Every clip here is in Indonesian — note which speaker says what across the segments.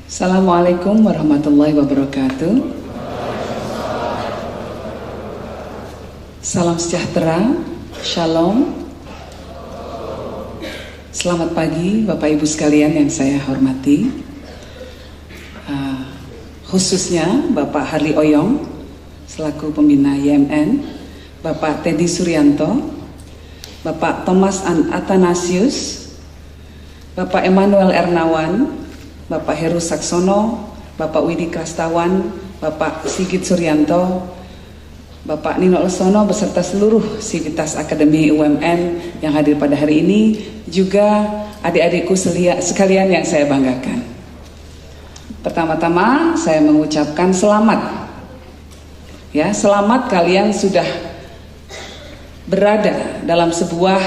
Speaker 1: Assalamualaikum warahmatullahi wabarakatuh. Salam sejahtera, shalom. Selamat pagi Bapak Ibu sekalian yang saya hormati, khususnya Bapak Harli Oyong selaku pembina YMN, Bapak Teddy Suryanto, Bapak Thomas Athanasius, Bapak Emmanuel Ernawan, Bapak Heru Saksono, Bapak Widi Kastawan, Bapak Sigit Suryanto, Bapak Nino Lesono beserta seluruh sivitas Akademi UMN yang hadir pada hari ini, juga adik-adikku sekalian yang saya banggakan. Pertama-tama saya mengucapkan selamat. Ya, selamat kalian sudah berada dalam sebuah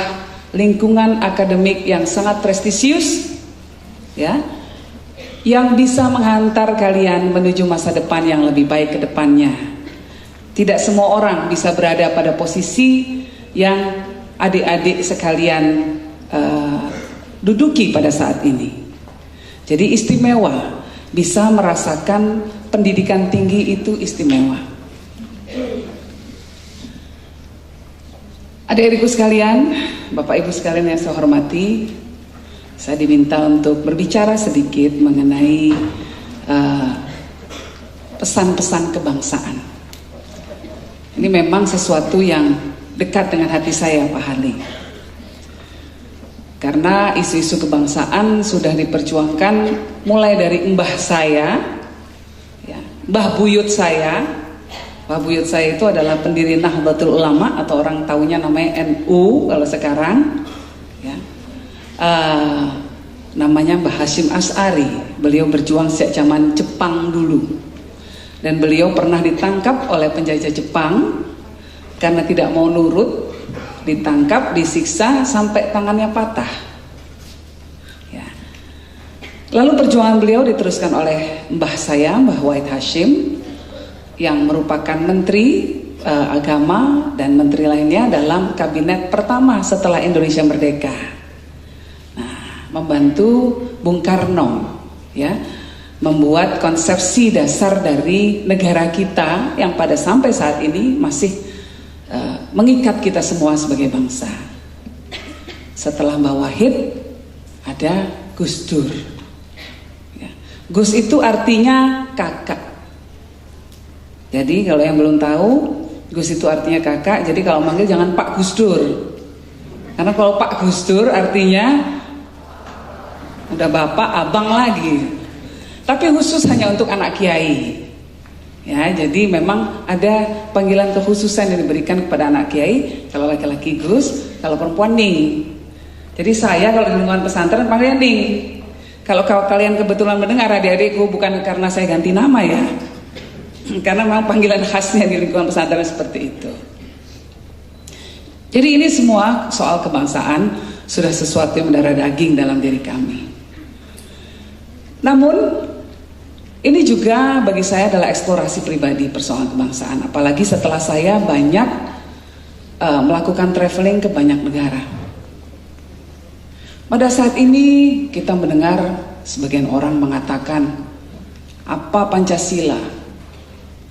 Speaker 1: lingkungan akademik yang sangat prestisius, ya, yang bisa menghantar kalian menuju masa depan yang lebih baik ke depannya. Tidak semua orang bisa berada pada posisi yang adik-adik sekalian duduki pada saat ini. Jadi istimewa, bisa merasakan pendidikan tinggi itu istimewa. Adik-adikku sekalian, Bapak Ibu sekalian yang saya hormati, saya diminta untuk berbicara sedikit mengenai pesan-pesan kebangsaan. Ini memang sesuatu yang dekat dengan hati saya, Pak Harli. Karena isu-isu kebangsaan sudah diperjuangkan mulai dari mbah saya, ya, mbah buyut saya. Mbah buyut saya itu adalah pendiri Nahdlatul Ulama, atau orang taunya namanya NU kalau sekarang. Ya. Namanya Mbah Hashim Asy'ari. Beliau berjuang sejak zaman Jepang dulu, dan beliau pernah ditangkap oleh penjajah Jepang karena tidak mau nurut. Ditangkap, disiksa sampai tangannya patah, ya. Lalu perjuangan beliau diteruskan oleh mbah saya, Mbah Wahid Hashim, yang merupakan menteri agama dan menteri lainnya dalam kabinet pertama setelah Indonesia merdeka. Membantu Bung Karno, ya, membuat konsepsi dasar dari negara kita yang pada sampai saat ini masih mengikat kita semua sebagai bangsa. Setelah Mbah Wahid ada Gus Dur, ya. Gus itu artinya kakak. Jadi kalau yang belum tahu, Gus itu artinya kakak. Jadi kalau manggil jangan Pak Gus Dur, karena kalau Pak Gus Dur artinya udah bapak, abang lagi. Tapi khusus hanya untuk anak kiai. Ya, jadi memang ada panggilan kekhususan yang diberikan kepada anak kiai. Kalau laki-laki Gus, kalau perempuan Ning. Jadi saya kalau di lingkungan pesantren panggilnya Ning. Kalau kalian kebetulan mendengar adik-adikku, bukan karena saya ganti nama ya, karena memang panggilan khasnya di lingkungan pesantren seperti itu. Jadi ini semua soal kebangsaan sudah sesuatu yang mendarah daging dalam diri kami. Namun ini juga bagi saya adalah eksplorasi pribadi persoalan kebangsaan, apalagi setelah saya banyak melakukan traveling ke banyak negara. Pada saat ini kita mendengar sebagian orang mengatakan, apa Pancasila?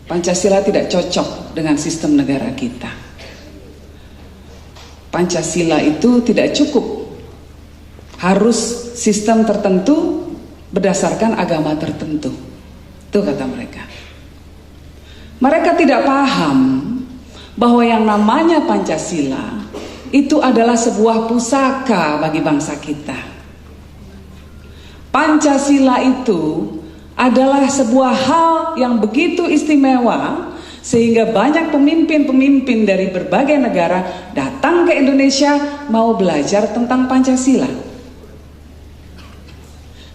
Speaker 1: Pancasila tidak cocok dengan sistem negara kita. Pancasila itu tidak cukup, harus sistem tertentu berdasarkan agama tertentu. Itu kata mereka. Mereka tidak paham bahwa yang namanya Pancasila itu adalah sebuah pusaka bagi bangsa kita. Pancasila itu adalah sebuah hal yang begitu istimewa sehingga banyak pemimpin-pemimpin dari berbagai negara datang ke Indonesia mau belajar tentang Pancasila.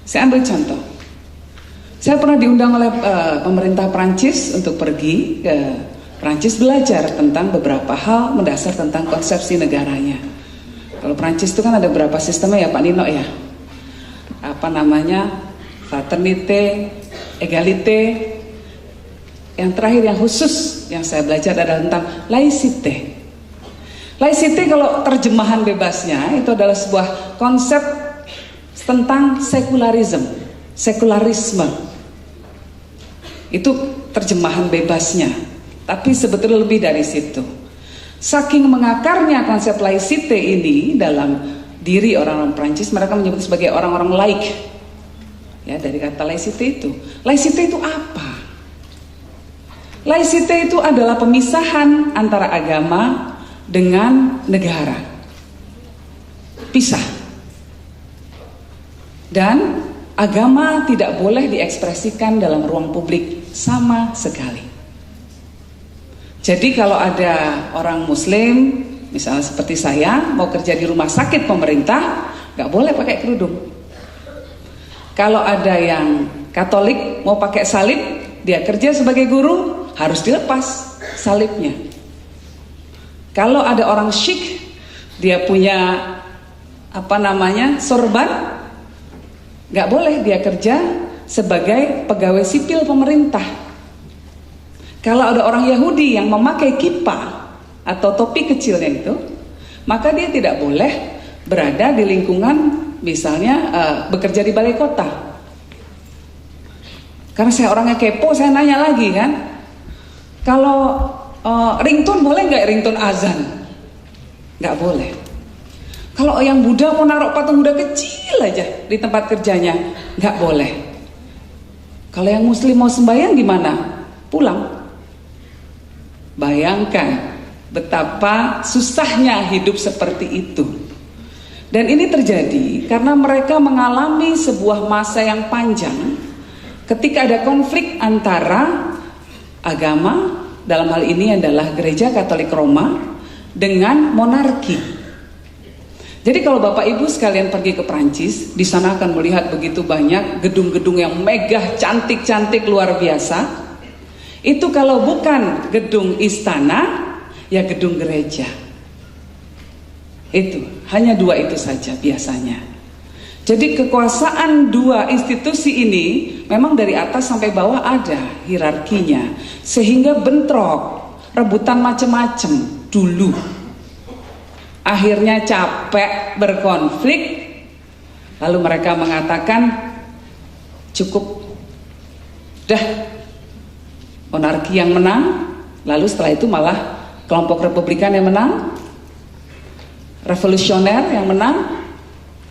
Speaker 1: Saya ambil contoh. Saya pernah diundang oleh pemerintah Prancis untuk pergi ke Prancis belajar tentang beberapa hal mendasar tentang konsepsi negaranya. Kalau Prancis itu kan ada beberapa sistemnya ya Pak Nino ya. Apa namanya? Fraternité, égalité. Yang terakhir yang khusus yang saya belajar adalah tentang laïcité. Laïcité kalau terjemahan bebasnya itu adalah sebuah konsep tentang sekularisme. sekularisme. Itu terjemahan bebasnya. Tapi sebetulnya lebih dari situ. Saking mengakarnya konsep laicite ini dalam diri orang-orang Prancis, mereka menyebut sebagai orang-orang laik. Ya, dari kata laicite itu. Laicite itu apa? Laicite itu adalah pemisahan antara agama dengan negara. Pisah. Dan agama tidak boleh diekspresikan dalam ruang publik sama sekali. Jadi kalau ada orang muslim, misalnya seperti saya, mau kerja di rumah sakit pemerintah, nggak boleh pakai kerudung. Kalau ada yang Katolik mau pakai salib, dia kerja sebagai guru, harus dilepas salibnya. Kalau ada orang syik, dia punya sorban, nggak boleh dia kerja sebagai pegawai sipil pemerintah. Kalau ada orang Yahudi yang memakai kippah atau topi kecilnya itu, maka dia tidak boleh berada di lingkungan, misalnya bekerja di balai kota. Karena saya orangnya kepo, saya nanya lagi kan, kalau ringtone boleh nggak ringtone azan? Nggak boleh. Kalau yang Buddha mau naruh patung Buddha kecil aja di tempat kerjanya, nggak boleh. Kalau yang Muslim mau sembahyang gimana? Pulang. Bayangkan betapa susahnya hidup seperti itu. Dan ini terjadi karena mereka mengalami sebuah masa yang panjang ketika ada konflik antara agama, dalam hal ini adalah Gereja Katolik Roma, dengan monarki. Jadi kalau Bapak Ibu sekalian pergi ke Prancis, di sana akan melihat begitu banyak gedung-gedung yang megah, cantik-cantik, luar biasa. Itu kalau bukan gedung istana, ya gedung gereja. Itu, hanya dua itu saja biasanya. Jadi kekuasaan dua institusi ini memang dari atas sampai bawah ada hierarkinya, sehingga bentrok, rebutan macam-macam dulu. Akhirnya capek berkonflik, lalu mereka mengatakan cukup, dah monarki yang menang. Lalu setelah itu malah kelompok Republikan yang menang, revolusioner yang menang.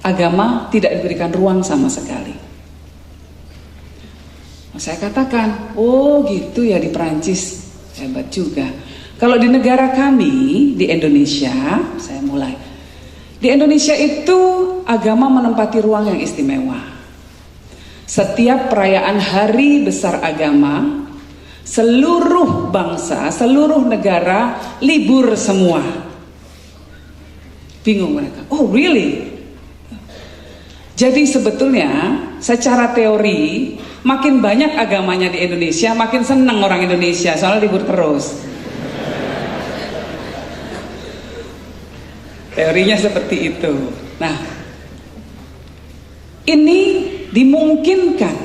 Speaker 1: Agama tidak diberikan ruang sama sekali. Saya katakan, oh gitu ya di Perancis, hebat juga. Kalau di negara kami, di Indonesia, saya mulai. Di Indonesia itu agama menempati ruang yang istimewa. Setiap perayaan hari besar agama, seluruh bangsa, seluruh negara libur semua. Bingung mereka, oh really? Jadi sebetulnya secara teori makin banyak agamanya di Indonesia, makin senang orang Indonesia soalnya libur terus. Teorinya seperti itu. Nah, ini dimungkinkan,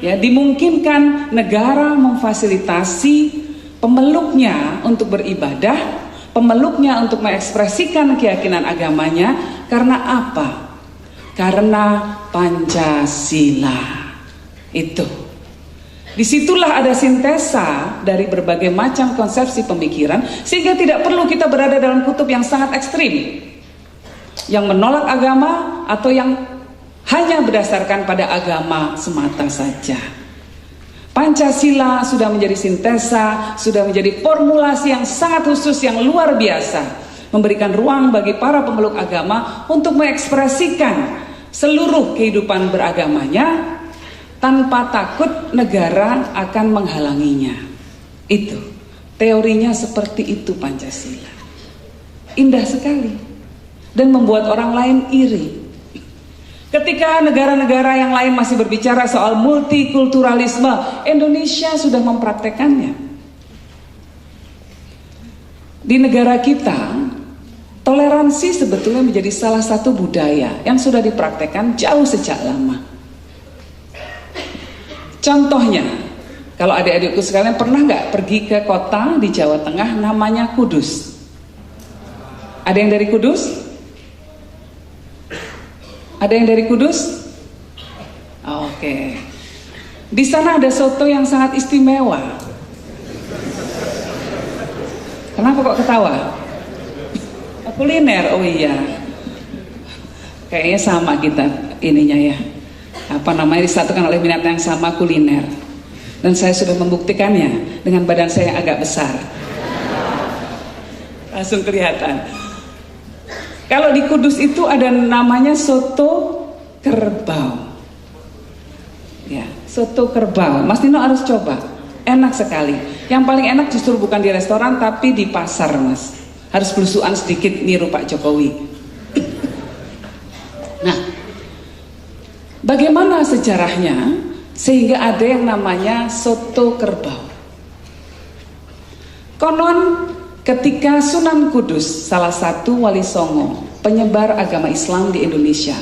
Speaker 1: ya dimungkinkan negara memfasilitasi pemeluknya untuk beribadah, pemeluknya untuk mengekspresikan keyakinan agamanya. Karena apa? Karena Pancasila itu. Disitulah ada sintesa dari berbagai macam konsepsi pemikiran, sehingga tidak perlu kita berada dalam kutub yang sangat ekstrim, yang menolak agama atau yang hanya berdasarkan pada agama semata saja. Pancasila sudah menjadi sintesa, sudah menjadi formulasi yang sangat khusus, yang luar biasa, memberikan ruang bagi para pemeluk agama untuk mengekspresikan seluruh kehidupan beragamanya tanpa takut negara akan menghalanginya. Itu teorinya, seperti itu Pancasila. Indah sekali dan membuat orang lain iri. Ketika negara-negara yang lain masih berbicara soal multikulturalisme, Indonesia sudah mempraktekannya. Di negara kita, toleransi sebetulnya menjadi salah satu budaya yang sudah dipraktekkan jauh sejak lama. Contohnya, kalau adik-adikku sekalian pernah nggak pergi ke kota di Jawa Tengah namanya Kudus? Ada yang dari Kudus? Ada yang dari Kudus? Oke. Oke. Di sana ada soto yang sangat istimewa. Kenapa kok ketawa? Kuliner, oh iya. Kayaknya sama kita ininya ya. Apa namanya, disatukan oleh minat yang sama, kuliner. Dan saya sudah membuktikannya dengan badan saya yang agak besar. Langsung kelihatan. Kalau di Kudus itu ada namanya soto kerbau. Ya, soto kerbau. Mas Nino harus coba. Enak sekali. Yang paling enak justru bukan di restoran tapi di pasar, Mas. Harus belusuan sedikit niru Pak Jokowi. Nah, bagaimana sejarahnya sehingga ada yang namanya soto kerbau? Konon ketika Sunan Kudus, salah satu wali songo penyebar agama Islam di Indonesia,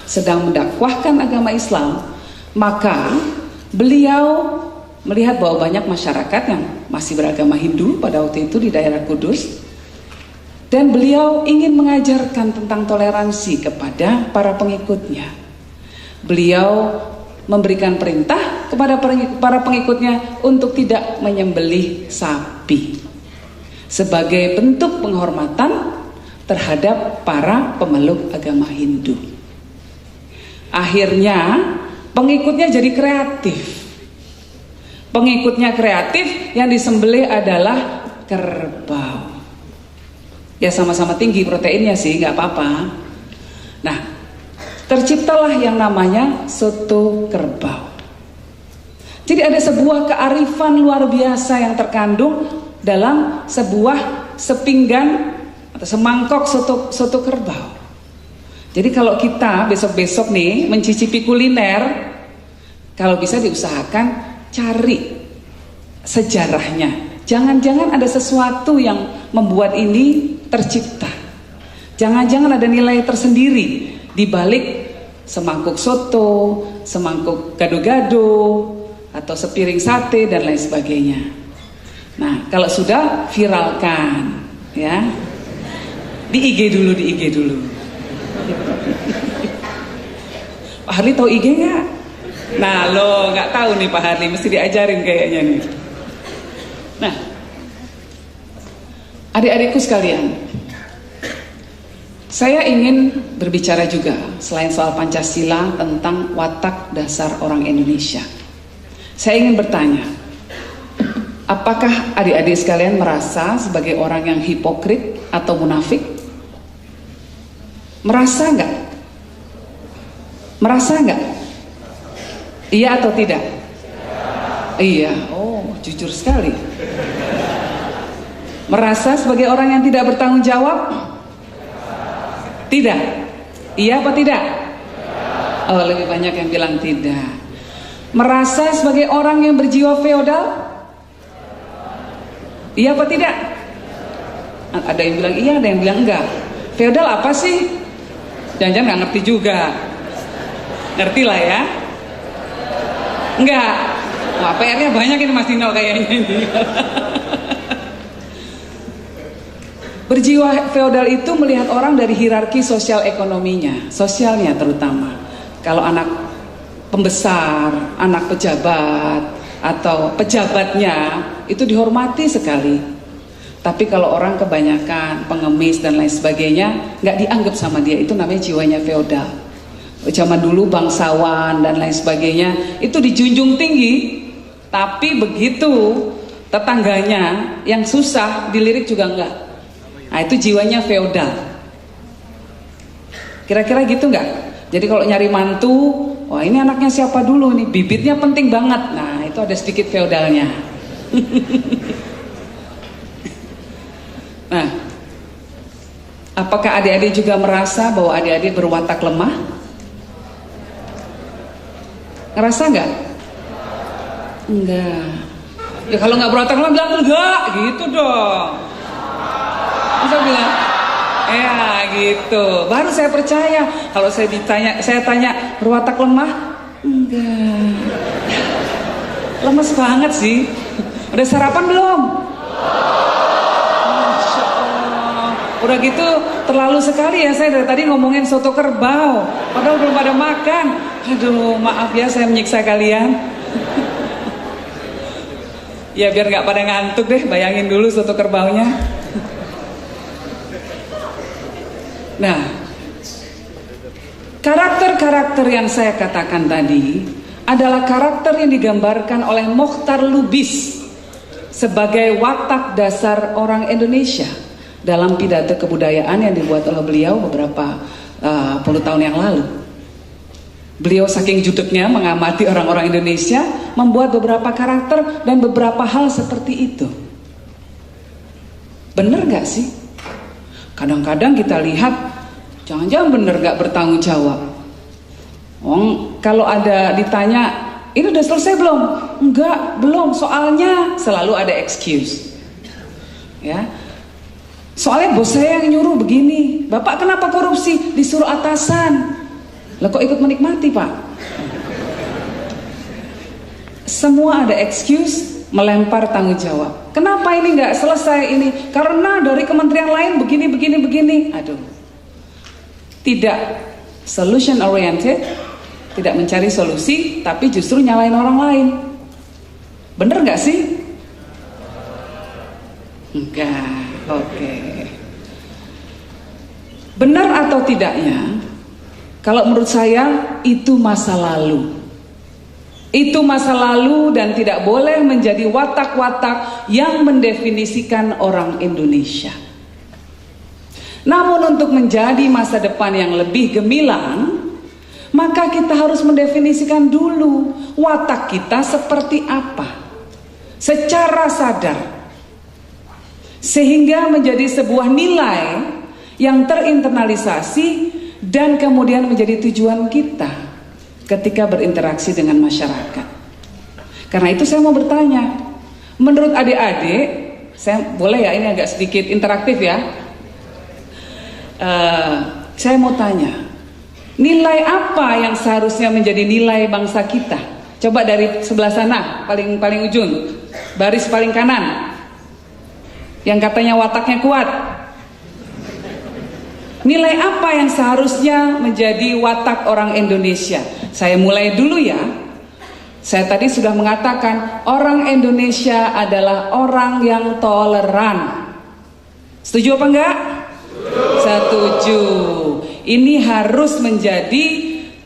Speaker 1: sedang mendakwahkan agama Islam, maka beliau melihat bahwa banyak masyarakat yang masih beragama Hindu pada waktu itu di daerah Kudus, dan beliau ingin mengajarkan tentang toleransi kepada para pengikutnya. Beliau memberikan perintah kepada para pengikutnya untuk tidak menyembelih sapi sebagai bentuk penghormatan terhadap para pemeluk agama Hindu. Akhirnya pengikutnya jadi kreatif. Pengikutnya kreatif, yang disembelih adalah kerbau. Ya sama-sama tinggi proteinnya sih, nggak apa-apa. Nah, terciptalah yang namanya soto kerbau. Jadi ada sebuah kearifan luar biasa yang terkandung dalam sebuah sepinggan atau semangkok soto kerbau. Jadi kalau kita besok-besok nih mencicipi kuliner, kalau bisa diusahakan cari sejarahnya. Jangan-jangan ada sesuatu yang membuat ini tercipta. Jangan-jangan ada nilai tersendiri di balik semangkuk soto, semangkuk gado-gado, atau sepiring sate dan lain sebagainya. Nah, kalau sudah, viralkan ya. Di IG dulu. Pak Harli tahu IG nggak? Nah, lo nggak tahu nih Pak Harli, mesti diajarin kayaknya nih. Nah, adik-adikku sekalian, saya ingin berbicara juga selain soal Pancasila tentang watak dasar orang Indonesia. Saya ingin bertanya, apakah adik-adik sekalian merasa sebagai orang yang hipokrit atau munafik? Merasa nggak? Merasa nggak? Iya atau tidak? Iya, oh jujur sekali. Merasa sebagai orang yang tidak bertanggung jawab? Tidak? Iya apa tidak? Oh, lebih banyak yang bilang tidak. Merasa sebagai orang yang berjiwa feodal? Iya apa tidak? Ada yang bilang iya, ada yang bilang enggak. Feodal apa sih? Jangan-jangan nggak ngerti juga. Ngerti lah ya? Enggak. Wah, PR-nya banyak ini Mas Dino kayaknya ini. Berjiwa feodal itu melihat orang dari hierarki sosial ekonominya, sosialnya terutama. Kalau anak pembesar, anak pejabat, atau pejabatnya itu dihormati sekali. Tapi kalau orang kebanyakan pengemis dan lain sebagainya, nggak dianggap sama dia, itu namanya jiwanya feodal. Zaman dulu bangsawan dan lain sebagainya itu dijunjung tinggi, tapi begitu tetangganya yang susah dilirik juga enggak. Nah, itu jiwanya feodal. Kira-kira gitu enggak? Jadi kalau nyari mantu, wah ini anaknya siapa dulu nih, bibitnya penting banget. Nah, itu ada sedikit feodalnya. Nah, apakah adik-adik juga merasa bahwa adik-adik berwatak lemah? Ngerasa nggak? Enggak. Ya kalau nggak berwatak lemah bilang enggak, gitu dong. Bisa bilang, ya gitu. Baru saya percaya. Kalau saya tanya berwatak lemah, enggak. Lemes banget sih. Udah sarapan belum? Masya Allah. Udah gitu terlalu sekali ya, saya dari tadi ngomongin soto kerbau, padahal belum pada makan. Aduh, maaf ya saya menyiksa kalian. Ya biar nggak pada ngantuk deh, bayangin dulu soto kerbaunya. Nah, karakter-karakter yang saya katakan tadi adalah karakter yang digambarkan oleh Mokhtar Lubis sebagai watak dasar orang Indonesia dalam pidato kebudayaan yang dibuat oleh beliau beberapa puluh tahun yang lalu. Beliau saking judeknya mengamati orang-orang Indonesia, membuat beberapa karakter dan beberapa hal seperti itu. Bener gak sih? Kadang-kadang kita lihat, jangan-jangan bener gak bertanggung jawab. Kalau ada ditanya, ini udah selesai belum? Enggak, belum. Soalnya selalu ada excuse. Ya, soalnya bos saya yang nyuruh begini. Bapak kenapa korupsi? Disuruh atasan. Lah kok ikut menikmati, Pak? Semua ada excuse, melempar tanggung jawab. Kenapa ini nggak selesai ini? Karena dari kementerian lain begini. Aduh. Tidak solution oriented, tidak mencari solusi, tapi justru nyalain orang lain. Bener nggak sih? Enggak. Oke. Benar atau tidaknya? Kalau menurut saya itu masa lalu. Itu masa lalu dan tidak boleh menjadi watak-watak yang mendefinisikan orang Indonesia. Namun untuk menjadi masa depan yang lebih gemilang, maka kita harus mendefinisikan dulu watak kita seperti apa. Secara sadar. Sehingga menjadi sebuah nilai yang terinternalisasi dan kemudian menjadi tujuan kita ketika berinteraksi dengan masyarakat. Karena itu saya mau bertanya, menurut adik-adik, saya boleh ya ini agak sedikit interaktif ya. Saya mau tanya, nilai apa yang seharusnya menjadi nilai bangsa kita? Coba dari sebelah sana, paling ujung, baris paling kanan, yang katanya wataknya kuat. Nilai apa yang seharusnya menjadi watak orang Indonesia? Saya mulai dulu ya. Saya tadi sudah mengatakan orang Indonesia adalah orang yang toleran. Setuju apa enggak? Setuju. Ini harus menjadi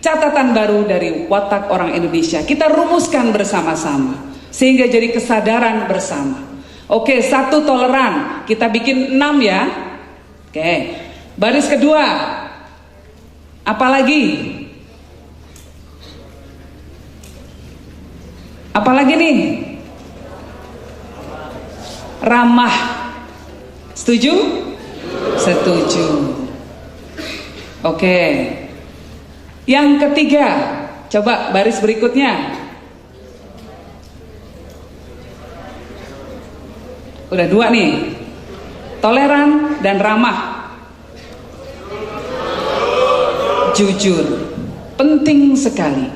Speaker 1: catatan baru dari watak orang Indonesia. Kita rumuskan bersama-sama sehingga jadi kesadaran bersama. Oke, 1 toleran. Kita bikin 6 ya. Oke. Baris kedua, apalagi? Apalagi nih? Ramah. Setuju? Setuju. Oke. Yang ketiga, coba baris berikutnya. Udah 2 nih. Toleran dan ramah. Jujur, penting sekali.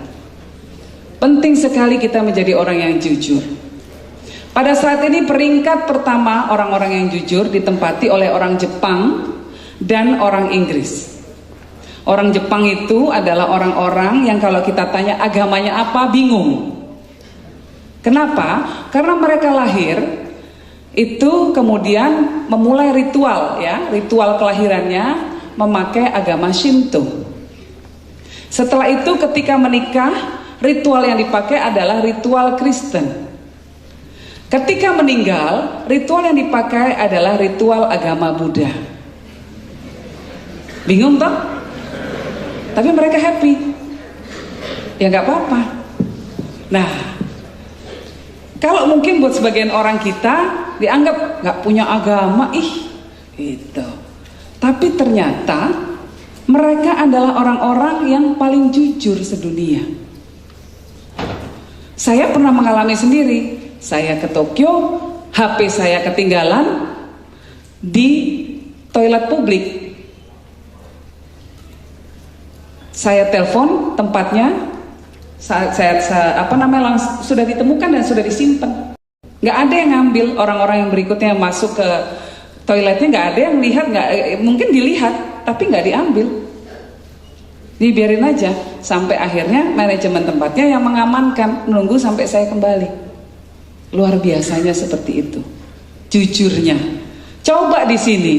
Speaker 1: Penting sekali kita menjadi orang yang jujur. Pada saat ini peringkat pertama orang-orang yang jujur ditempati oleh orang Jepang dan orang Inggris. Orang Jepang itu adalah orang-orang yang kalau kita tanya agamanya apa bingung. Kenapa? Karena mereka lahir itu kemudian memulai ritual ya, ritual kelahirannya memakai agama Shinto. Setelah itu ketika menikah, ritual yang dipakai adalah ritual Kristen. Ketika meninggal, ritual yang dipakai adalah ritual agama Buddha. Bingung toh? Tapi mereka happy. Ya nggak apa-apa. Nah, kalau mungkin buat sebagian orang kita dianggap nggak punya agama, itu. Tapi ternyata mereka adalah orang-orang yang paling jujur sedunia. Saya pernah mengalami sendiri. Saya ke Tokyo, HP saya ketinggalan di toilet publik. Saya telepon tempatnya, sudah ditemukan dan sudah disimpan. Nggak ada yang ngambil. Orang-orang yang berikutnya masuk ke toiletnya nggak ada yang lihat, mungkin dilihat tapi nggak diambil. Dibiarin aja sampai akhirnya manajemen tempatnya yang mengamankan, menunggu sampai saya kembali. Luar biasanya seperti itu. Jujurnya. Coba di sini.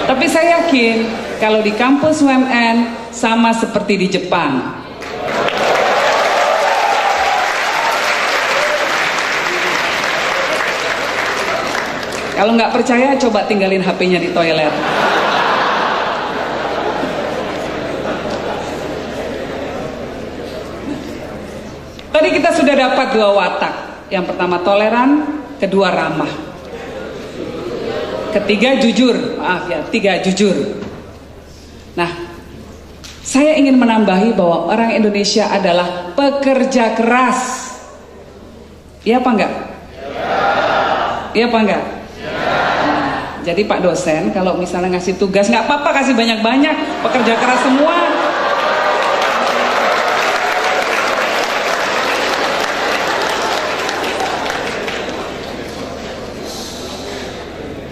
Speaker 1: Tapi saya yakin kalau di kampus UMN sama seperti di Jepang. Kalau nggak percaya, coba tinggalin HP-nya di toilet. Tadi kita sudah dapat 2 watak. Yang pertama toleran, kedua ramah. Ketiga jujur, maaf ya, 3 jujur. Nah, saya ingin menambahi bahwa orang Indonesia adalah pekerja keras. Iya apa enggak? Iya apa enggak? Nah, jadi Pak dosen kalau misalnya ngasih tugas, nggak apa-apa kasih banyak-banyak, pekerja keras semua.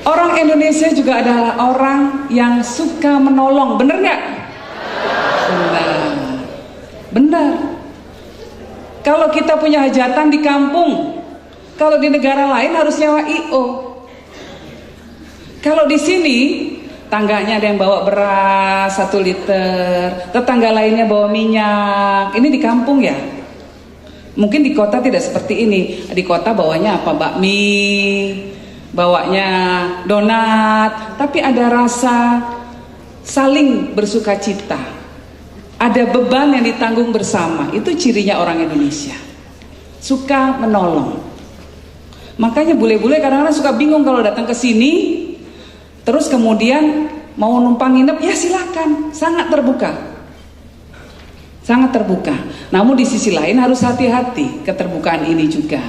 Speaker 1: Orang Indonesia juga adalah orang yang suka menolong, bener nggak? Benar, benar. Kalau kita punya hajatan di kampung, kalau di negara lain harus nyewa IO. Kalau di sini tangganya ada yang bawa beras 1 liter, tetangga lainnya bawa minyak. Ini di kampung ya. Mungkin di kota tidak seperti ini. Di kota bawanya apa? Bakmi, bawanya donat, tapi ada rasa saling bersukacita, ada beban yang ditanggung bersama. Itu cirinya orang Indonesia, suka menolong. Makanya bule-bule kadang-kadang suka bingung kalau datang ke sini, terus kemudian mau numpang nginep, ya silakan, sangat terbuka, sangat terbuka. Namun di sisi lain harus hati-hati keterbukaan ini juga.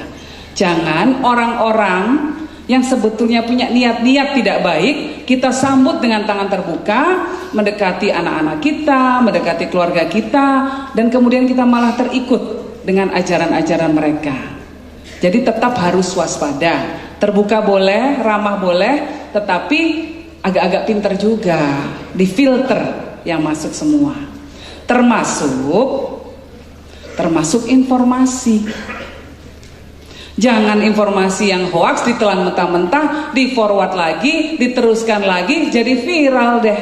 Speaker 1: Jangan orang-orang yang sebetulnya punya niat-niat tidak baik kita sambut dengan tangan terbuka, mendekati anak-anak kita, mendekati keluarga kita, dan kemudian kita malah terikut dengan ajaran-ajaran mereka. Jadi tetap harus waspada. Terbuka boleh, ramah boleh, tetapi agak-agak pinter juga, difilter yang masuk semua, termasuk informasi. Jangan informasi yang hoax ditelan mentah-mentah, di forward lagi, diteruskan lagi, jadi viral deh.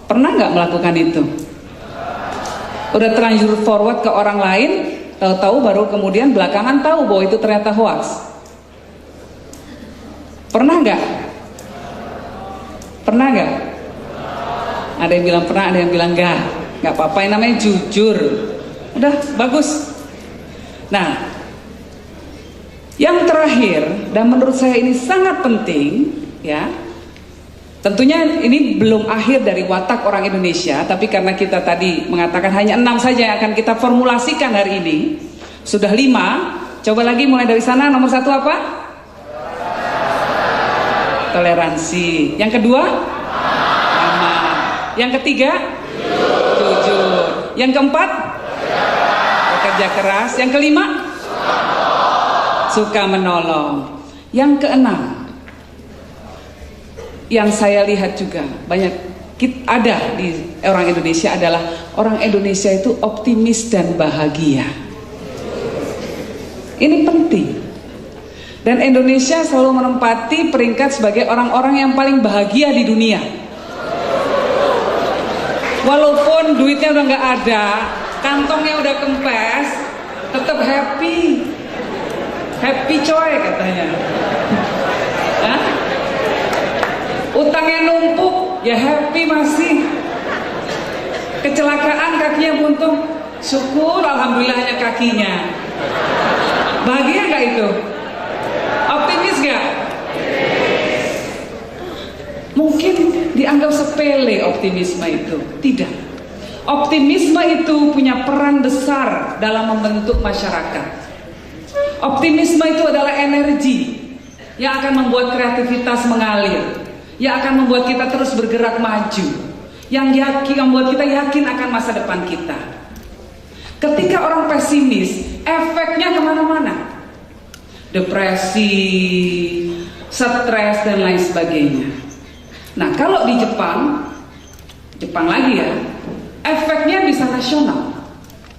Speaker 1: Pernah nggak melakukan itu? Udah terlanjur forward ke orang lain, tahu-tahu baru kemudian belakangan tahu bahwa itu ternyata hoax. Pernah nggak? Pernah nggak? Ada yang bilang pernah, ada yang bilang enggak. Nggak apa-apa, yang namanya jujur. Udah bagus. Nah, yang terakhir dan menurut saya ini sangat penting, ya. Tentunya ini belum akhir dari watak orang Indonesia, tapi karena kita tadi mengatakan hanya 6 saja yang akan kita formulasikan hari ini, sudah 5. Coba lagi mulai dari sana. Nomor 1 apa? Toleransi. Yang kedua? Ramah. Yang ketiga? Jujur. Yang keempat? Bekerja keras. Yang kelima? Suka menolong. Yang keenam, yang saya lihat juga banyak ada di orang Indonesia adalah orang Indonesia itu optimis dan bahagia. Ini penting. Dan Indonesia selalu menempati peringkat sebagai orang-orang yang paling bahagia di dunia. Walaupun duitnya udah nggak ada, kantongnya udah kempes, tetap happy. Happy coy katanya. Hah? Utangnya numpuk, ya happy masih. Kecelakaan kakinya buntung, syukur alhamdulillah hanya kakinya. Bahagia nggak itu? Optimis nggak? Mungkin dianggap sepele optimisme itu. Tidak. Optimisme itu punya peran besar dalam membentuk masyarakat. Optimisme itu adalah energi yang akan membuat kreativitas mengalir, yang akan membuat kita terus bergerak maju, yang membuat kita yakin akan masa depan kita. Ketika orang pesimis, efeknya kemana-mana. depresi, stres dan lain sebagainya. Nah, kalau di Jepang lagi ya, efeknya bisa nasional.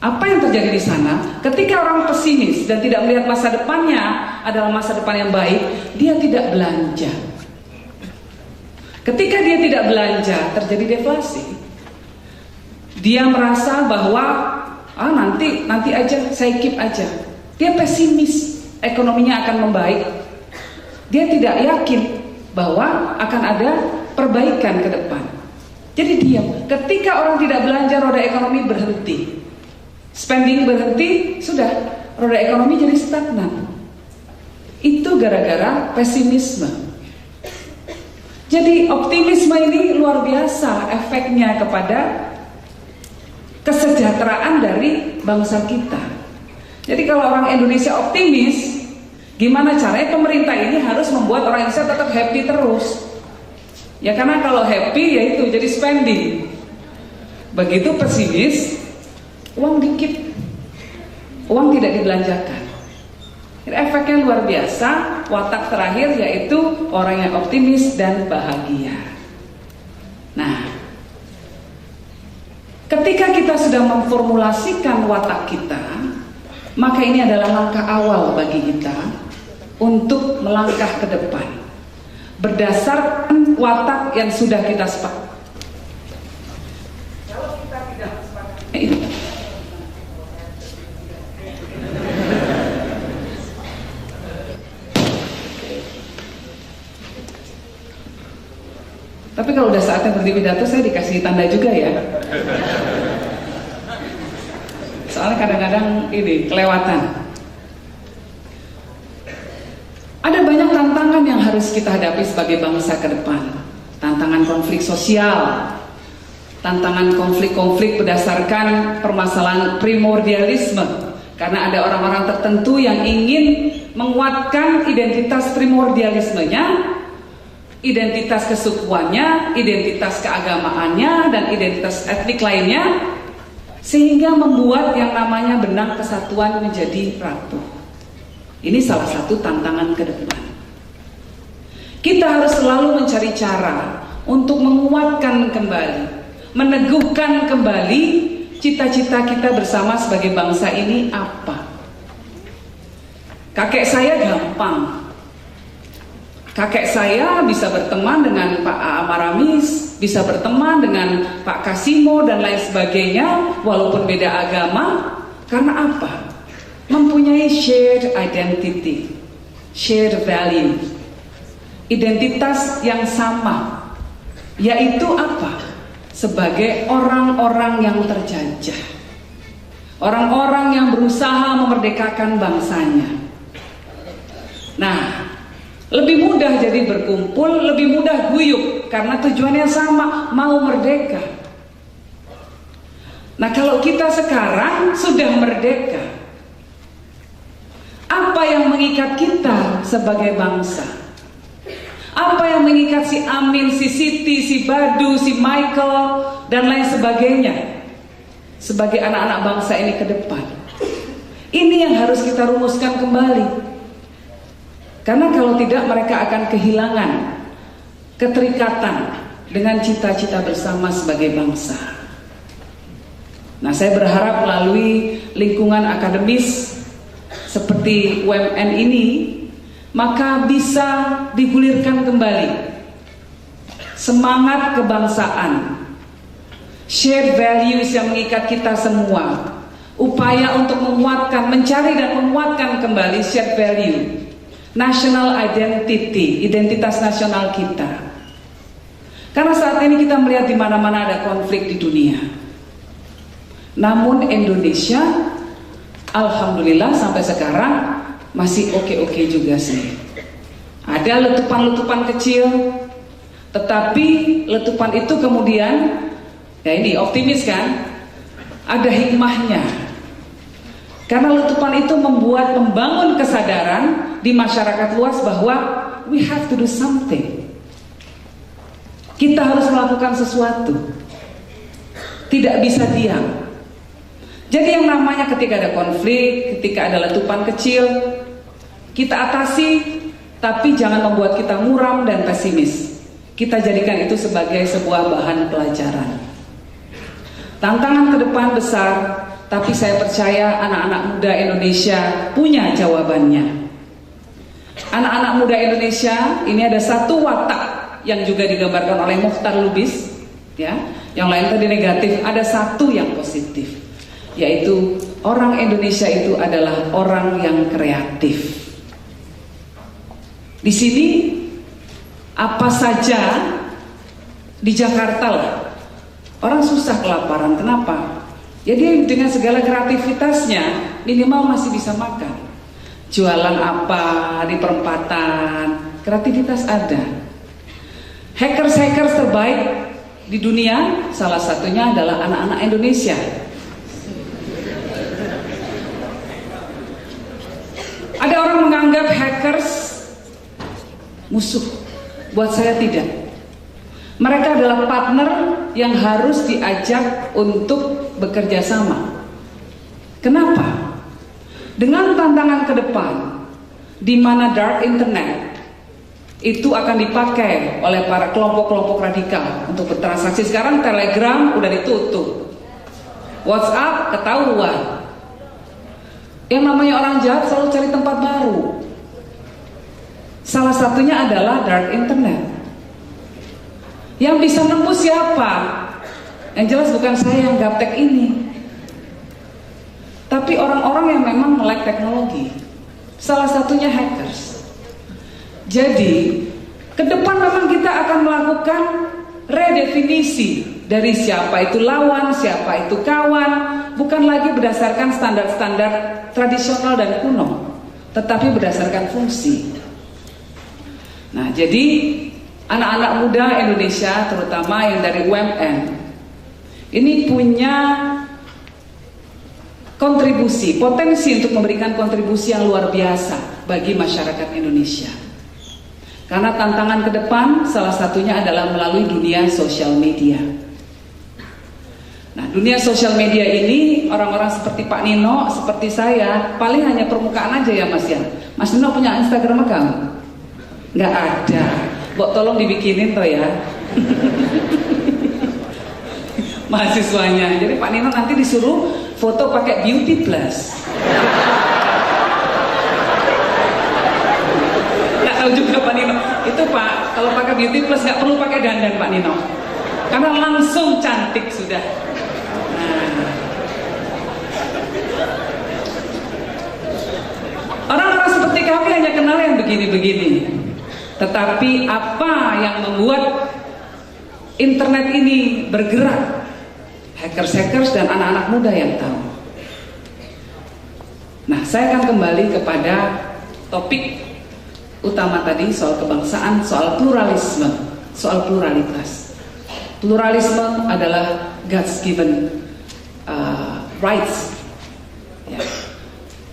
Speaker 1: Apa yang terjadi di sana? Ketika orang pesimis dan tidak melihat masa depannya adalah masa depan yang baik, dia tidak belanja. Ketika dia tidak belanja, terjadi deflasi. Dia merasa bahwa nanti aja, saya keep aja. Dia pesimis, ekonominya akan membaik. Dia tidak yakin bahwa akan ada perbaikan ke depan. Jadi diam. Ketika orang tidak belanja, roda ekonomi berhenti. Spending berhenti, sudah, roda ekonomi jadi stagnan. Itu gara-gara pesimisme. Jadi optimisme ini luar biasa efeknya kepada kesejahteraan dari bangsa kita. Jadi kalau orang Indonesia optimis, gimana caranya pemerintah ini harus membuat orang Indonesia tetap happy terus. Ya karena kalau happy ya itu jadi spending. Begitu pesimis, uang dikit, uang tidak dibelanjakan. Jadi efeknya luar biasa. Watak terakhir yaitu orang yang optimis dan bahagia. Nah, ketika kita sudah memformulasikan watak kita, maka ini adalah langkah awal bagi kita untuk melangkah ke depan berdasarkan watak yang sudah kita sepakati. Kalau kita tidak sepakati itu, tapi kalau udah saatnya berhenti pidato, saya dikasih tanda juga ya. Soalnya kadang-kadang ini kelewatan. Ada banyak tantangan yang harus kita hadapi sebagai bangsa ke depan. Tantangan konflik sosial, tantangan konflik-konflik berdasarkan permasalahan primordialisme. Karena ada orang-orang tertentu yang ingin menguatkan identitas primordialismenya, identitas kesukuannya, identitas keagamaannya, dan identitas etnik lainnya, sehingga membuat yang namanya benang kesatuan menjadi rapuh. Ini salah satu tantangan ke depan. Kita harus selalu mencari cara untuk menguatkan kembali, meneguhkan kembali cita-cita kita bersama sebagai bangsa ini apa. Kakek saya gampang. Kakek saya bisa berteman dengan Pak Amaramis, bisa berteman dengan Pak Kasimo dan lain sebagainya, walaupun beda agama. Karena apa? Mempunyai shared identity, shared value, identitas yang sama, yaitu apa? Sebagai orang-orang yang terjajah, orang-orang yang berusaha memerdekakan bangsanya. Nah, lebih mudah jadi berkumpul, lebih mudah guyup karena tujuannya sama, mau merdeka. Nah, kalau kita sekarang sudah merdeka, apa yang mengikat kita sebagai bangsa? Apa yang mengikat si Amin, si Siti, si Badu, si Michael, dan lain sebagainya sebagai anak-anak bangsa ini ke depan? Ini yang harus kita rumuskan kembali. Karena kalau tidak mereka akan kehilangan keterikatan dengan cita-cita bersama sebagai bangsa. Nah, saya berharap melalui lingkungan akademis seperti UMN ini, maka bisa digulirkan kembali semangat kebangsaan, shared values yang mengikat kita semua, upaya untuk menguatkan, mencari dan menguatkan kembali shared value, national identity, identitas nasional kita. Karena saat ini kita melihat di mana-mana ada konflik di dunia. Namun Indonesia, alhamdulillah sampai sekarang masih oke-oke juga sih. Ada letupan-letupan kecil, tetapi letupan itu kemudian, ya ini optimis kan, ada hikmahnya. Karena letupan itu membangun kesadaran di masyarakat luas bahwa we have to do something. Kita harus melakukan sesuatu. Tidak bisa diam. Jadi yang namanya ketika ada konflik, ketika ada letupan kecil, Kita atasi, tapi jangan membuat kita muram dan pesimis. Kita jadikan itu sebagai sebuah bahan pelajaran. Tantangan ke depan besar, tapi saya percaya anak-anak muda Indonesia punya jawabannya. Anak-anak muda Indonesia ini ada satu watak yang juga digambarkan oleh Mukhtar Lubis, ya. Yang lain tadi negatif, ada satu yang positif, yaitu orang Indonesia itu adalah orang yang kreatif. Di sini apa saja di Jakarta lah, orang susah kelaparan. Kenapa? Ya dia dengan segala kreativitasnya minimal masih bisa makan. Jualan apa di perempatan, kreativitas ada. Hackers terbaik di dunia salah satunya adalah anak-anak Indonesia. Ada orang menganggap hackers musuh. Buat saya tidak. Mereka adalah partner yang harus diajak untuk bekerja sama. Kenapa? Dengan tantangan ke depan, di mana dark internet itu akan dipakai oleh para kelompok-kelompok radikal untuk bertransaksi. Sekarang Telegram udah ditutup, WhatsApp ketahuan. Yang namanya orang jahat selalu cari tempat baru. Salah satunya adalah dark internet. Yang bisa nembus siapa? Yang jelas bukan saya yang gaptek ini, tapi orang-orang yang memang melek teknologi. Salah satunya hackers. Jadi, ke depan memang kita akan melakukan redefinisi dari siapa itu lawan, siapa itu kawan, bukan lagi berdasarkan standar-standar tradisional dan kuno, tetapi berdasarkan fungsi. Nah, jadi anak-anak muda Indonesia, terutama yang dari UMN, ini punya kontribusi, potensi untuk memberikan kontribusi yang luar biasa bagi masyarakat Indonesia. Karena tantangan ke depan salah satunya adalah melalui dunia sosial media. Nah, dunia sosial media ini orang-orang seperti Pak Nino, seperti saya, paling hanya permukaan aja ya Mas ya. Mas Nino punya Instagram account? Nggak ada. Bok tolong dibikinin toh ya. Mahasiswanya. Jadi Pak Nino nanti disuruh foto pakai Beauty Plus. Nggak tahu juga Pak Nino. Itu Pak, kalau pakai Beauty Plus nggak perlu pakai dandan Pak Nino, karena langsung cantik sudah. Nah, orang-orang seperti kami hanya kenal yang begini-begini. Tetapi apa yang membuat internet ini bergerak? Hackers-hackers dan anak-anak muda yang tahu. Nah, saya akan kembali kepada topik utama tadi, soal kebangsaan, soal pluralisme, soal pluralitas. Pluralisme adalah God's given rights. Ya.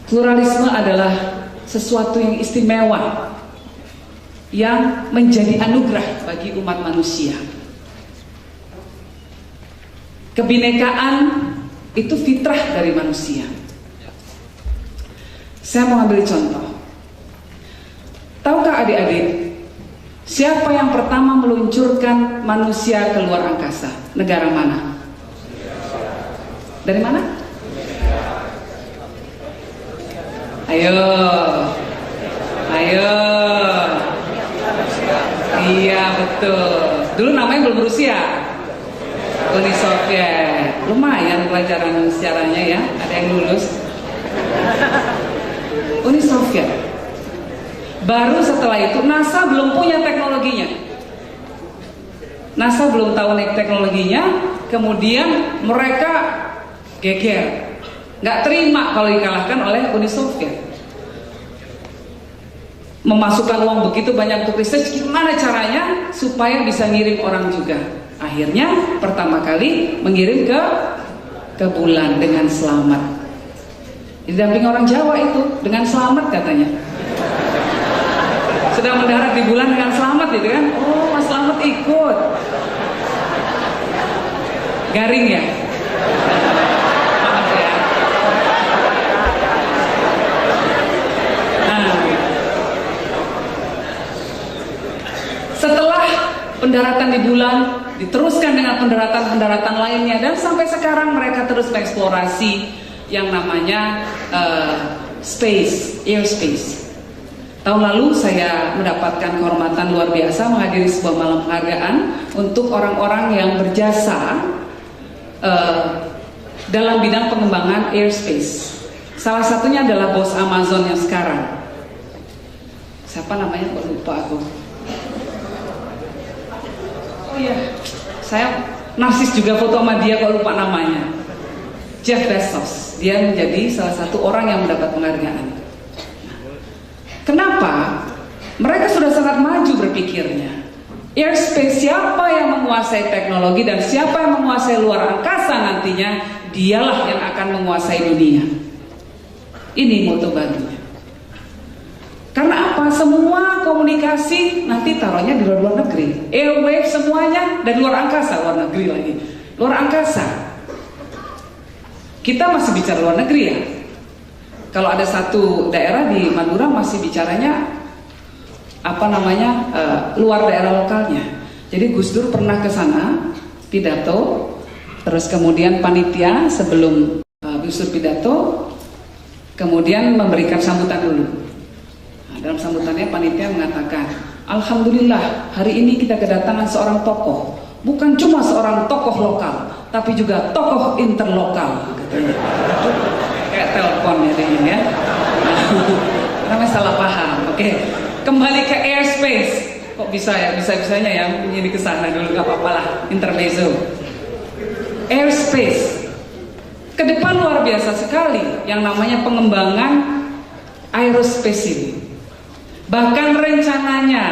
Speaker 1: Pluralisme adalah sesuatu yang istimewa, yang menjadi anugerah bagi umat manusia. Kebinekaan itu fitrah dari manusia. Saya mau ambil contoh. Tahukah adik-adik, siapa yang pertama meluncurkan manusia ke luar angkasa? Negara mana? Dari mana? Ayo. Ayo. Iya betul. Dulu namanya belum Rusia, Uni Soviet. Lumayan pelajaran sejarahnya ya, ada yang lulus. Uni Soviet. Baru setelah itu NASA belum punya teknologinya. NASA belum tahu teknologinya, kemudian mereka geger, nggak terima kalau dikalahkan oleh Uni Soviet. Memasukkan uang begitu banyak untuk research, gimana caranya supaya bisa ngirim orang juga. Akhirnya pertama kali mengirim ke bulan dengan selamat. Didampingi orang Jawa itu dengan selamat katanya. Sedang mendarat di bulan dengan selamat gitu kan. Oh, Mas Selamat ikut. Garing ya. Maaf ya. Nah, di bulan, diteruskan dengan pendaratan-pendaratan lainnya, dan sampai sekarang mereka terus mengeksplorasi yang namanya airspace. Tahun lalu saya mendapatkan kehormatan luar biasa menghadiri sebuah malam penghargaan untuk orang-orang yang berjasa dalam bidang pengembangan airspace. Salah satunya adalah bos Amazon yang sekarang. Siapa namanya? Kok lupa aku. Oh iya, saya narsis juga foto sama dia, kok lupa namanya. Jeff Bezos. Dia menjadi salah satu orang yang mendapat penghargaan. Kenapa? Mereka sudah sangat maju berpikirnya. Airspace, siapa yang menguasai teknologi dan siapa yang menguasai luar angkasa nantinya, dialah yang akan menguasai dunia. Ini moto barunya. Karena apa? Semua komunikasi nanti taruhnya di luar negeri. Airwave semuanya dari luar angkasa, luar negeri lagi. Luar angkasa. Kita masih bicara luar negeri ya. Kalau ada satu daerah di Madura masih bicaranya luar daerah lokalnya. Jadi Gus Dur pernah ke sana pidato, terus kemudian panitia sebelum Gus Dur pidato kemudian memberikan sambutan dulu. Dalam sambutannya panitia mengatakan, alhamdulillah hari ini kita kedatangan seorang tokoh, bukan cuma seorang tokoh lokal, tapi juga tokoh interlokal, katanya. Kayak telepon ya ini ya. Namanya salah paham. Oke, kembali ke airspace. Kok bisa ya, bisa-bisanya ya ini ke sana dulu, nggak apa-apa lah, intermezzo. Airspace ke depan luar biasa sekali yang namanya pengembangan aerospace ini. Bahkan rencananya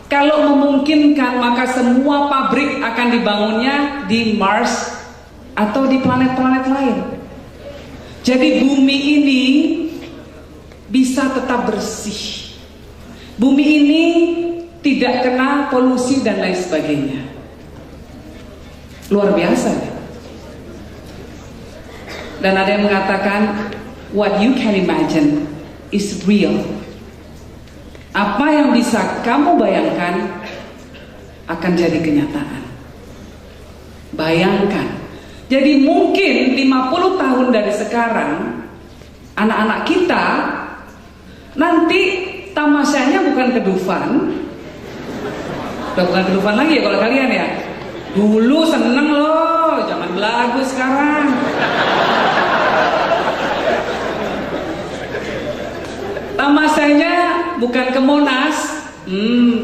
Speaker 1: kalau memungkinkan maka semua pabrik akan dibangunnya di Mars atau di planet-planet lain. Jadi bumi ini bisa tetap bersih. Bumi ini tidak kena polusi dan lain sebagainya. Luar biasa ya? Dan ada yang mengatakan what you can imagine is real. Apa yang bisa kamu bayangkan akan jadi kenyataan. Bayangkan. Jadi mungkin 50 tahun dari sekarang anak-anak kita nanti tamasyanya bukan ke Dufan. Udah bukan ke Dufan lagi ya kalau kalian ya. Dulu seneng loh, jangan belagu sekarang. Tamasyanya bukan ke Monas,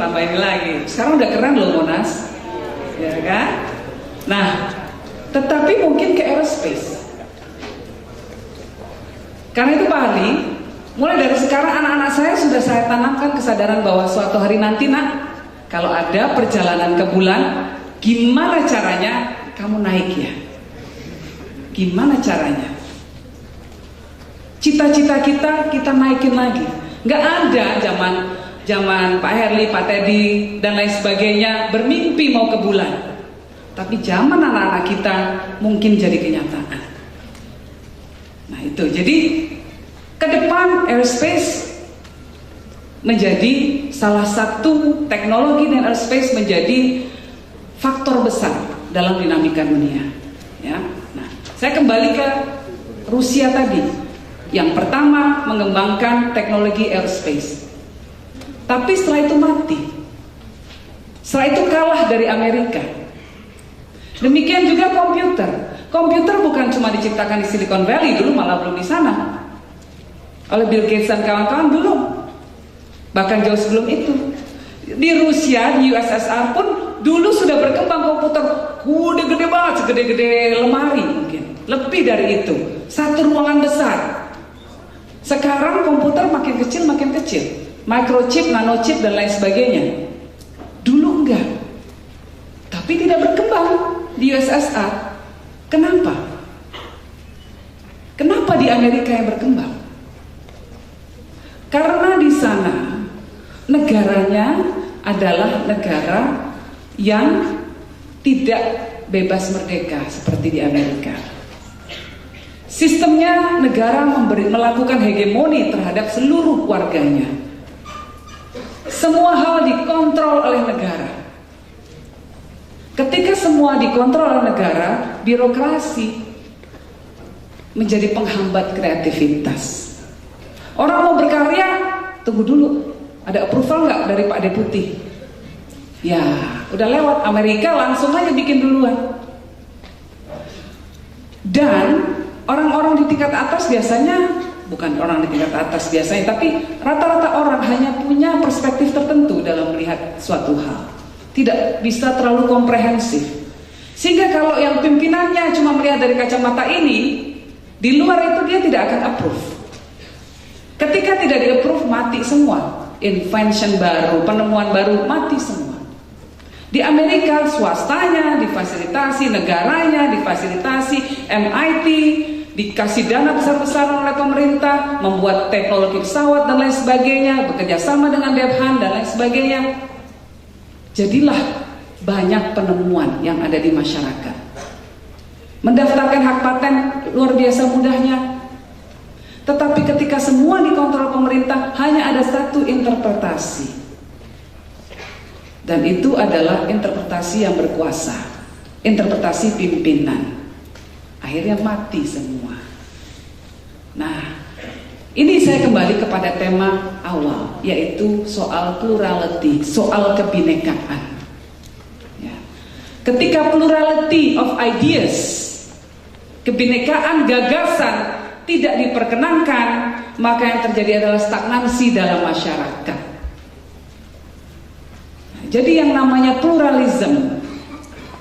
Speaker 1: tambahin lagi. Sekarang udah keren loh Monas, ya kan? Nah, tetapi mungkin ke aerospace. Karena itu Pak Ali, mulai dari sekarang anak-anak saya sudah saya tanamkan kesadaran bahwa suatu hari nanti nak, kalau ada perjalanan ke bulan, gimana caranya kamu naik ya? Gimana caranya? Cita-cita kita naikin lagi. Nggak ada zaman Pak Herli, Pak Teddy dan lain sebagainya bermimpi mau ke bulan. Tapi zaman anak-anak kita mungkin jadi kenyataan. Nah itu, jadi ke depan airspace menjadi salah satu teknologi, dan airspace menjadi faktor besar dalam dinamika dunia. Ya, nah saya kembali ke Rusia tadi. Yang pertama mengembangkan teknologi airspace. Tapi setelah itu mati. Setelah itu kalah dari Amerika. Demikian juga komputer. Komputer bukan cuma diciptakan di Silicon Valley, dulu malah belum di sana. Oleh Bill Gates dan kawan-kawan belum. Bahkan jauh sebelum itu. Di Rusia, di USSR pun dulu sudah berkembang komputer gede-gede banget, segede-gede lemari mungkin. Lebih dari itu. Satu ruangan besar. Sekarang komputer makin kecil, microchip, nanochip dan lain sebagainya. Dulu enggak, tapi tidak berkembang di USSR. Kenapa? Kenapa di Amerika yang berkembang? Karena di sana negaranya adalah negara yang tidak bebas merdeka seperti di Amerika. Sistemnya negara melakukan hegemoni terhadap seluruh warganya. Semua hal dikontrol oleh negara. Ketika semua dikontrol oleh negara, birokrasi menjadi penghambat kreativitas. Orang mau berkarya, tunggu dulu, ada approval nggak dari Pak Deputi? Ya, udah lewat Amerika, langsung aja bikin duluan. Dan orang-orang di tingkat atas biasanya, bukan orang di tingkat atas biasanya, tapi rata-rata orang hanya punya perspektif tertentu dalam melihat suatu hal. Tidak bisa terlalu komprehensif. Sehingga kalau yang pimpinannya cuma melihat dari kacamata ini, di luar itu dia tidak akan approve. Ketika tidak di-approve, mati semua. Invention baru, penemuan baru, mati semua. Di Amerika, swastanya difasilitasi, negaranya difasilitasi, MIT dikasih dana besar-besaran oleh pemerintah, membuat teknologi pesawat dan lain sebagainya, bekerja sama dengan Debhan dan lain sebagainya. Jadilah banyak penemuan yang ada di masyarakat. Mendaftarkan hak paten luar biasa mudahnya. Tetapi ketika semua dikontrol pemerintah, hanya ada satu interpretasi. Dan itu adalah interpretasi yang berkuasa, interpretasi pimpinan. Akhirnya mati semua. Nah, ini saya kembali kepada tema awal, yaitu soal plurality, soal kebinekaan. Ya. Ketika plurality of ideas, kebinekaan gagasan tidak diperkenankan, maka yang terjadi adalah stagnansi dalam masyarakat. Nah, jadi yang namanya pluralism,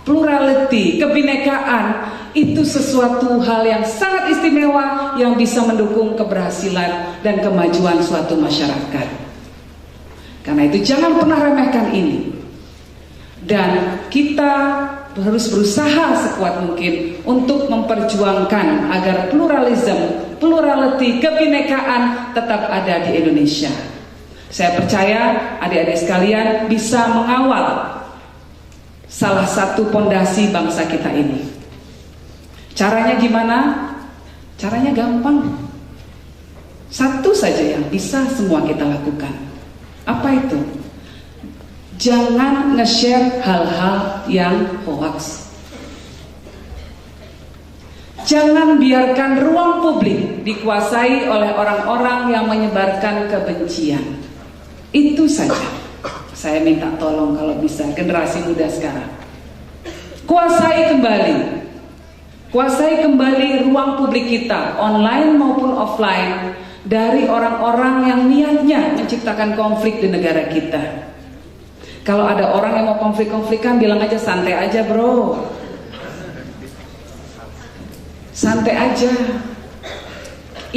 Speaker 1: plurality, kebinekaan, itu sesuatu hal yang sangat istimewa yang bisa mendukung keberhasilan dan kemajuan suatu masyarakat. Karena itu jangan pernah remehkan ini. Dan kita harus berusaha sekuat mungkin untuk memperjuangkan agar pluralism, plurality, kebinekaan tetap ada di Indonesia. Saya percaya adik-adik sekalian bisa mengawal salah satu pondasi bangsa kita ini. Caranya gimana? Caranya gampang. Satu saja yang bisa semua kita lakukan. Apa itu? Jangan nge-share hal-hal yang hoax. Jangan biarkan ruang publik dikuasai oleh orang-orang yang menyebarkan kebencian. Itu saja. Saya minta tolong kalau bisa generasi muda sekarang. Kuasai kembali. Kuasai kembali ruang publik kita, online maupun offline, dari orang-orang yang niatnya menciptakan konflik di negara kita. Kalau ada orang yang mau konflik-konflikan, bilang aja santai aja bro. Santai aja.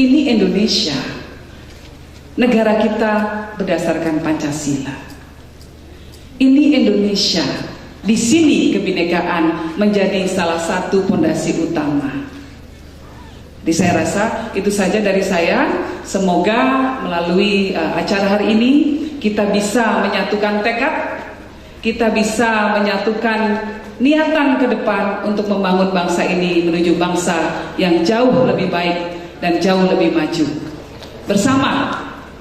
Speaker 1: Ini Indonesia. Negara kita berdasarkan Pancasila. Ini Indonesia. Di sini kebinekaan menjadi salah satu pondasi utama. Jadi saya rasa itu saja dari saya. Semoga melalui acara hari ini kita bisa menyatukan tekad, kita bisa menyatukan niatan ke depan untuk membangun bangsa ini menuju bangsa yang jauh lebih baik dan jauh lebih maju. Bersama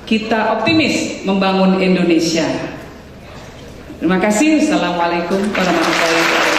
Speaker 1: kita optimis membangun Indonesia. Terima kasih. Assalamualaikum warahmatullahi wabarakatuh.